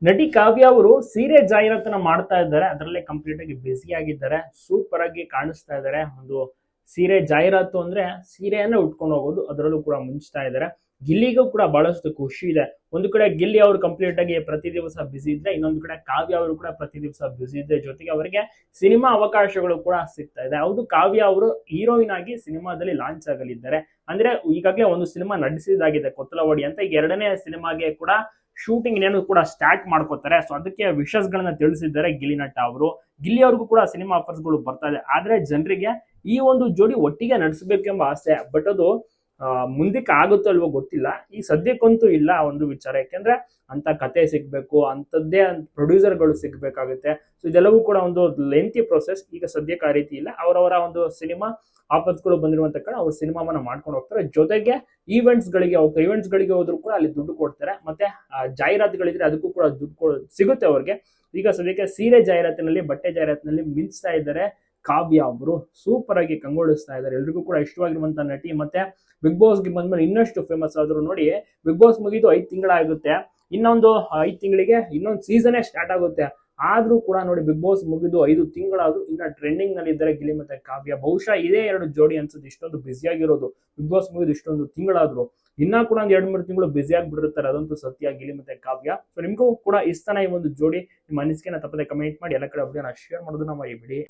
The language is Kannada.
ನಟಿ ಕಾವ್ಯ ಅವರು ಸೀರೆ ಜಾಹೀರಾತನ್ನ ಮಾಡ್ತಾ ಇದ್ದಾರೆ. ಅದರಲ್ಲೇ ಕಂಪ್ಲೀಟ್ ಆಗಿ ಬ್ಯುಸಿ ಆಗಿದ್ದಾರೆ. ಸೂಪರ್ ಆಗಿ ಕಾಣಿಸ್ತಾ ಇದ್ದಾರೆ. ಒಂದು ಸೀರೆ ಜಾಹೀರಾತು ಅಂದ್ರೆ ಸೀರೆಯನ್ನ ಉಟ್ಕೊಂಡು ಹೋಗೋದು, ಅದರಲ್ಲೂ ಕೂಡ ಮುಂಚ್ತಾ ಇದ್ದಾರೆ. ಗಿಲ್ಲಿಗೂ ಕೂಡ ಬಹಳಷ್ಟು ಖುಷಿ ಇದೆ. ಒಂದು ಕಡೆ ಗಿಲ್ಲಿ ಅವರು ಕಂಪ್ಲೀಟ್ ಆಗಿ ಪ್ರತಿ ದಿವಸ ಬ್ಯುಸಿ ಇದ್ರೆ, ಇನ್ನೊಂದು ಕಡೆ ಕಾವ್ಯ ಅವರು ಕೂಡ ಪ್ರತಿ ದಿವಸ ಬ್ಯುಸಿ ಇದ್ರೆ, ಜೊತೆಗೆ ಅವರಿಗೆ ಸಿನಿಮಾ ಅವಕಾಶಗಳು ಕೂಡ ಸಿಗ್ತಾ ಇದೆ. ಹೌದು, ಕಾವ್ಯ ಅವರು ಹೀರೋಯಿನ್ ಆಗಿ ಸಿನಿಮಾದಲ್ಲಿ ಲಾಂಚ್ ಆಗಲಿದ್ದಾರೆ. ಅಂದ್ರೆ ಈಗಾಗಲೇ ಒಂದು ಸಿನಿಮಾ ನಡೆಸಿದಾಗಿದೆ, ಕೊತ್ತಲವಾಡಿ ಅಂತ. ಈಗ ಎರಡನೇ ಸಿನಿಮಾಗೆ ಕೂಡ ಶೂಟಿಂಗ್ ಇನ್ನೇನು ಕೂಡ ಸ್ಟಾರ್ಟ್ ಮಾಡ್ಕೋತಾರೆ. ಸೊ ಅದಕ್ಕೆ ವಿಶಸ್ ಗಳನ್ನ ತಿಳಿಸಿದ್ದಾರೆ ಗಿಲ್ಲಿ ನಟ ಅವರು. ಗಿಲ್ಲಿ ಅವ್ರಿಗೂ ಕೂಡ ಸಿನಿಮಾ ಆಫರ್ಸ್ ಗಳು ಬರ್ತಾ ಇದೆ. ಆದ್ರೆ ಜನರಿಗೆ ಈ ಒಂದು ಜೋಡಿ ಒಟ್ಟಿಗೆ ನಡೆಸಬೇಕೆಂಬ ಆಸೆ, ಬಟ್ ಅದು ಮುಂದಕ್ಕೆ ಆಗುತ್ತೋ ಅಲ್ವೋ ಗೊತ್ತಿಲ್ಲ. ಈ ಸದ್ಯಕ್ಕಂತೂ ಇಲ್ಲ ಒಂದು ವಿಚಾರ. ಯಾಕೆಂದ್ರೆ ಅಂತ ಕತೆ ಸಿಗ್ಬೇಕು, ಅಂತದ್ದೇ ಪ್ರೊಡ್ಯೂಸರ್ಗಳು ಸಿಗ್ಬೇಕಾಗುತ್ತೆ. ಸೊ ಇದೆಲ್ಲವೂ ಕೂಡ ಒಂದು ಲೆಂತಿ ಪ್ರೊಸೆಸ್. ಈಗ ಸದ್ಯಕ್ಕೆ ಆ ರೀತಿ ಇಲ್ಲ. ಅವರವರ ಒಂದು ಸಿನಿಮಾ ಆಫರ್ಸ್ಗಳು ಬಂದಿರುವಂತ ಕಾರಣ ಅವ್ರು ಸಿನಿಮಾವನ್ನ ಮಾಡ್ಕೊಂಡು ಹೋಗ್ತಾರೆ. ಜೊತೆಗೆ ಈವೆಂಟ್ಸ್ ಗಳಿಗೆ ಹೋದ್ರು ಕೂಡ ಅಲ್ಲಿ ದುಡ್ಡು ಕೊಡ್ತಾರೆ. ಮತ್ತೆ ಜಾಹೀರಾತುಗಳಿದ್ರೆ ಅದಕ್ಕೂ ಕೂಡ ದುಡ್ಡು ಸಿಗುತ್ತೆ ಅವ್ರಿಗೆ. ಈಗ ಸದ್ಯಕ್ಕೆ ಸೀರೆ ಜಾಹೀರಾತಿನಲ್ಲಿ, ಬಟ್ಟೆ ಜಾಹೀರಾತಿನಲ್ಲಿ ಮಿಂಚ್ತಾ ಇದ್ದಾರೆ ಕಾವ್ಯ ಅವರು. ಸೂಪರ್ ಆಗಿ ಕಂಗೊಳಿಸ್ತಾ ಇದ್ದಾರೆ. ಎಲ್ರಿಗೂ ಕೂಡ ಇಷ್ಟವಾಗಿರುವಂತ ನಟಿ. ಮತ್ತೆ ಬಿಗ್ ಬಾಸ್ ಗೆ ಬಂದ್ಮೇಲೆ ಇನ್ನಷ್ಟು ಫೇಮಸ್ ಆದ್ರು. ನೋಡಿ, ಬಿಗ್ ಬಾಸ್ ಮುಗಿದು 5 ತಿಂಗಳಾಗುತ್ತೆ. ಇನ್ನೊಂದು 5 ತಿಂಗಳಿಗೆ ಇನ್ನೊಂದು ಸೀಸನ್ ಸ್ಟಾರ್ಟ್ ಆಗುತ್ತೆ. ಆದ್ರೂ ಕೂಡ ನೋಡಿ, ಬಿಗ್ ಬಾಸ್ ಮುಗಿದು 5 ತಿಂಗಳಾದ್ರೂ ಇನ್ನ ಟ್ರೆಂಡಿಂಗ್ ನಲ್ಲಿ ಇದ್ದಾರೆ ಗಿಲ್ಲಿ ಮತ್ತೆ ಕಾವ್ಯ. ಬಹುಶಃ ಇದೇ 2 ಜೋಡಿ ಅನ್ಸುತ್ತೆ ಇಷ್ಟೊಂದು ಬ್ಯುಸಿ ಆಗಿರೋದು. ಬಿಗ್ ಬಾಸ್ ಮುಗಿದು ಇಷ್ಟೊಂದು ತಿಂಗಳಾದ್ರು ಇನ್ನ ಕೂಡ ಒಂದ್ 2-3 ತಿಂಗಳು ಬ್ಯುಸಿ ಆಗಿಬಿಟ್ಟಿರ್ತಾರೆ. ಅದಂತೂ ಸತ್ಯ, ಗಿಲ್ಲಿ ಮತ್ತೆ ಕಾವ್ಯ. ಸೊ ನಿಮ್ಗೂ ಕೂಡ ಇಷ್ಟನ ಈ ಒಂದು ಜೋಡಿ? ನಿಮ್ಮ ಅನಿಸಿಕೆನ ತಪ್ಪದೆ ಕಮೆಂಟ್ ಮಾಡಿ. ಎಲ್ಲ ಕಡೆ ಅಪ್ಡೇಟ್ ಶೇರ್ ಮಾಡೋದನ್ನ ಮರಿಬೇಡಿ.